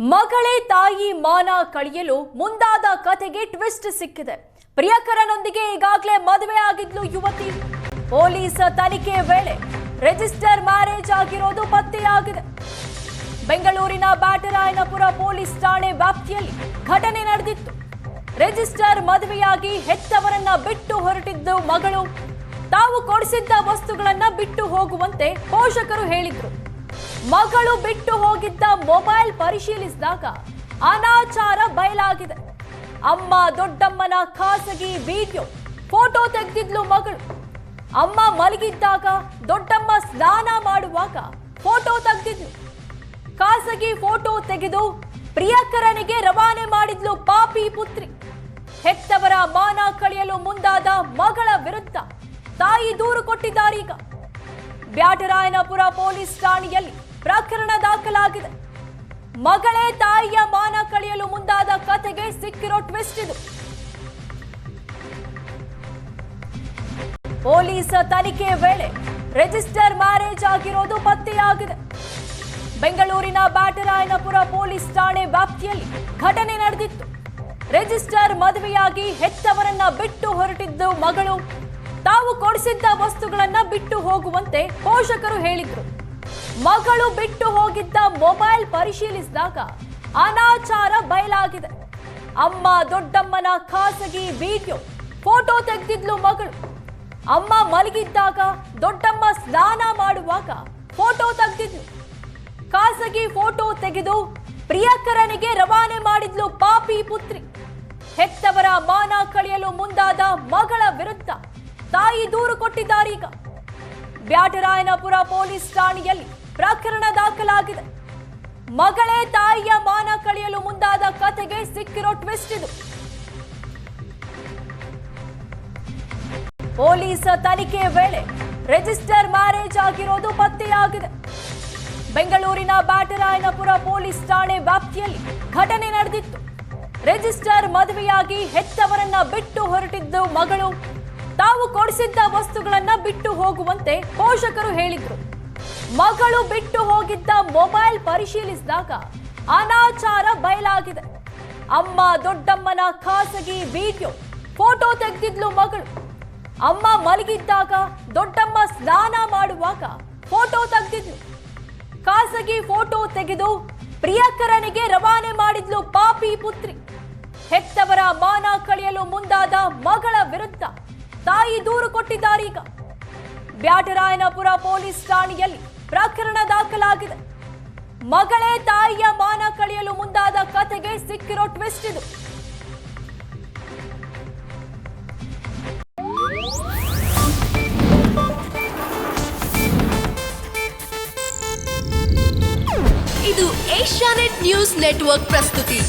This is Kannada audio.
ಮಗಳೇ ತಾಯಿ ಮಾನ ಕಳೆಯಲು ಮುಂದಾದ ಕಥೆಗೆ ಟ್ವಿಸ್ಟ್ ಸಿಕ್ಕಿದೆ. ಪ್ರಿಯಕರನೊಂದಿಗೆ ಈಗಾಗಲೇ ಮದುವೆ ಆಗಿದ್ಲು ಯುವತಿ. ಪೊಲೀಸ್ ತನಿಖೆ ವೇಳೆ ರಿಜಿಸ್ಟರ್ ಮ್ಯಾರೇಜ್ ಆಗಿರೋದು ಪತ್ತೆಯಾಗಿದೆ. ಬೆಂಗಳೂರಿನ ಬ್ಯಾಟರಾಯನಪುರ ಪೊಲೀಸ್ ಠಾಣೆ ವ್ಯಾಪ್ತಿಯಲ್ಲಿ ಘಟನೆ ನಡೆದಿತ್ತು. ರಿಜಿಸ್ಟರ್ ಮದುವೆಯಾಗಿ ಹೆತ್ತವರನ್ನ ಬಿಟ್ಟು ಹೊರಟಿದ್ದು ಮಗಳು. ತಾವು ಕೊಡಿಸಿದ್ದ ವಸ್ತುಗಳನ್ನ ಬಿಟ್ಟು ಹೋಗುವಂತೆ ಪೋಷಕರು ಹೇಳಿದ್ರು. ಮಗಳು ಬಿಟ್ಟು ಹೋಗಿದ್ದ ಮೊಬೈಲ್ ಪರಿಶೀಲಿಸಿದಾಗ ಅನಾಚಾರ ಬಯಲಾಗಿದೆ. ಅಮ್ಮ ದೊಡ್ಡಮ್ಮನ ಖಾಸಗಿ ವಿಡಿಯೋ ಫೋಟೋ ತೆಗೆದಿದ್ಲು ಮಗಳು. ಅಮ್ಮ ಮಲಗಿದ್ದಾಗ ದೊಡ್ಡಮ್ಮ ಸ್ನಾನ ಮಾಡುವಾಗ ಫೋಟೋ ತೆಗೆದಿದ್ಲು. ಖಾಸಗಿ ಫೋಟೋ ತೆಗೆದು ಪ್ರಿಯಕರನಿಗೆ ರವಾನೆ ಮಾಡಿದ್ಲು ಪಾಪಿ ಪುತ್ರಿ. ಹೆತ್ತವರ ಮಾನ ಕಳೆಯಲು ಮುಂದಾದ ಮಗಳ ವಿರುದ್ಧ ತಾಯಿ ದೂರು ಕೊಟ್ಟಿದ್ದಾರೀಗ. ಬ್ಯಾಟರಾಯನಪುರ ಪೊಲೀಸ್ ಠಾಣೆಯಲ್ಲಿ ಪ್ರಕರಣ ದಾಖಲಾಗಿದೆ. ಮಗಳೇ ತಾಯಿಯ ಮಾನ ಕಳೆಯಲು ಮುಂದಾದ ಕಥೆಗೆ ಸಿಕ್ಕಿರೋ ಟ್ವಿಸ್ಟ್ ಇದು. ಪೊಲೀಸ್ ತನಿಖೆ ವೇಳೆ ರಿಜಿಸ್ಟರ್ ಮ್ಯಾರೇಜ್ ಆಗಿರೋದು ಪತ್ತೆಯಾಗಿದೆ. ಬೆಂಗಳೂರಿನ ಬ್ಯಾಟರಾಯನಪುರ ಪೊಲೀಸ್ ಠಾಣೆ ವ್ಯಾಪ್ತಿಯಲ್ಲಿ ಘಟನೆ ನಡೆದಿತ್ತು. ರಿಜಿಸ್ಟರ್ ಮದುವೆಯಾಗಿ ಹೆತ್ತವರನ್ನ ಬಿಟ್ಟು ಹೊರಟಿದ್ದು ಮಗಳು. ತಾವು ಕೊಡಿಸಿದ್ದ ವಸ್ತುಗಳನ್ನ ಬಿಟ್ಟು ಹೋಗುವಂತೆ ಪೋಷಕರು ಹೇಳಿದ್ರು. ಮಗಳು ಬಿಟ್ಟು ಹೋಗಿದ್ದ ಮೊಬೈಲ್ ಪರಿಶೀಲಿಸಿದಾಗ ಅನಾಚಾರ ಬಯಲಾಗಿದೆ. ಅಮ್ಮ ದೊಡ್ಡಮ್ಮನ ಖಾಸಗಿ ವಿಡಿಯೋ ಫೋಟೋ ತೆಗೆದಿದ್ಲು ಮಗಳು. ಅಮ್ಮ ಮಲಗಿದ್ದಾಗ ದೊಡ್ಡಮ್ಮ ಸ್ನಾನ ಮಾಡುವಾಗ ಫೋಟೋ ತೆಗೆದಿದ್ಲು. ಖಾಸಗಿ ಫೋಟೋ ತೆಗೆದು ಪ್ರಿಯಕರನಿಗೆ ರವಾನೆ ಮಾಡಿದ್ಲು ಪಾಪಿ ಪುತ್ರಿ. ಹೆತ್ತವರ ಮಾನ ಕಳೆಯಲು ಮುಂದಾದ ಮಗಳ ವಿರುದ್ಧ ತಾಯಿ ದೂರು ಕೊಟ್ಟಿದ್ದಾರೀಗ. ಬ್ಯಾಟರಾಯನಪುರ ಪೊಲೀಸ್ ಠಾಣೆಯಲ್ಲಿ ಪ್ರಕರಣ ದಾಖಲಾಗಿದೆ. ಮಗಳೇ ತಾಯಿಯ ಮಾನ ಕಳೆಯಲು ಮುಂದಾದ ಕಥೆಗೆ ಸಿಕ್ಕಿರೋ ಟ್ವಿಸ್ಟ್ ಇದು. ಪೊಲೀಸ್ ತನಿಖೆ ವೇಳೆ ರಿಜಿಸ್ಟರ್ ಮ್ಯಾರೇಜ್ ಆಗಿರೋದು ಪತ್ತೆಯಾಗಿದೆ. ಬೆಂಗಳೂರಿನ ಬ್ಯಾಟರಾಯನಪುರ ಪೊಲೀಸ್ ಠಾಣೆ ವ್ಯಾಪ್ತಿಯಲ್ಲಿ ಘಟನೆ ನಡೆದಿತ್ತು. ರಿಜಿಸ್ಟರ್ ಮದುವೆಯಾಗಿ ಹೆತ್ತವರನ್ನ ಬಿಟ್ಟು ಹೊರಟಿದ್ದು ಮಗಳು. ತಾವು ಕೊಡಿಸಿದ್ದ ವಸ್ತುಗಳನ್ನ ಬಿಟ್ಟು ಹೋಗುವಂತೆ ಪೋಷಕರು ಹೇಳಿದ್ರು. ಮಗಳು ಬಿಟ್ಟು ಹೋಗಿದ್ದ ಮೊಬೈಲ್ ಪರಿಶೀಲಿಸಿದಾಗ ಅನಾಚಾರ ಬಯಲಾಗಿದೆ. ಅಮ್ಮ ದೊಡ್ಡಮ್ಮನ ಖಾಸಗಿ ವಿಡಿಯೋ ಫೋಟೋ ತೆಗೆದಿದ್ಲು ಮಗಳು. ಅಮ್ಮ ಮಲಗಿದ್ದಾಗ ದೊಡ್ಡಮ್ಮ ಸ್ನಾನ ಮಾಡುವಾಗ ಫೋಟೋ ತೆಗೆದಿದ್ಲು. ಖಾಸಗಿ ಫೋಟೋ ತೆಗೆದು ಪ್ರಿಯಕರನಿಗೆ ರವಾನೆ ಮಾಡಿದ್ಲು ಪಾಪಿ ಪುತ್ರಿ. ಹೆತ್ತವರ ಮಾನ ಕಳೆಯಲು ಮುಂದಾದ ಮಗಳ ವಿರುದ್ಧ ತಾಯಿ ದೂರು ಕೊಟ್ಟಿದ್ದಾರೀಗ. ಬ್ಯಾಟರಾಯನಪುರ ಪೊಲೀಸ್ ಠಾಣೆಯಲ್ಲಿ ಪ್ರಕರಣ ದಾಖಲಾಗಿದೆ. ಮಗಳೇ ತಾಯಿಯ ಮಾನ ಕಳೆಯಲು ಮುಂದಾದ ಕಥೆಗೆ ಸಿಕ್ಕಿರೋ ಟ್ವಿಸ್ಟ್ ಇದು. ಇದು ಏಷ್ಯಾನೆಟ್ ನ್ಯೂಸ್ ನೆಟ್ವರ್ಕ್ ಪ್ರಸ್ತುತಿ.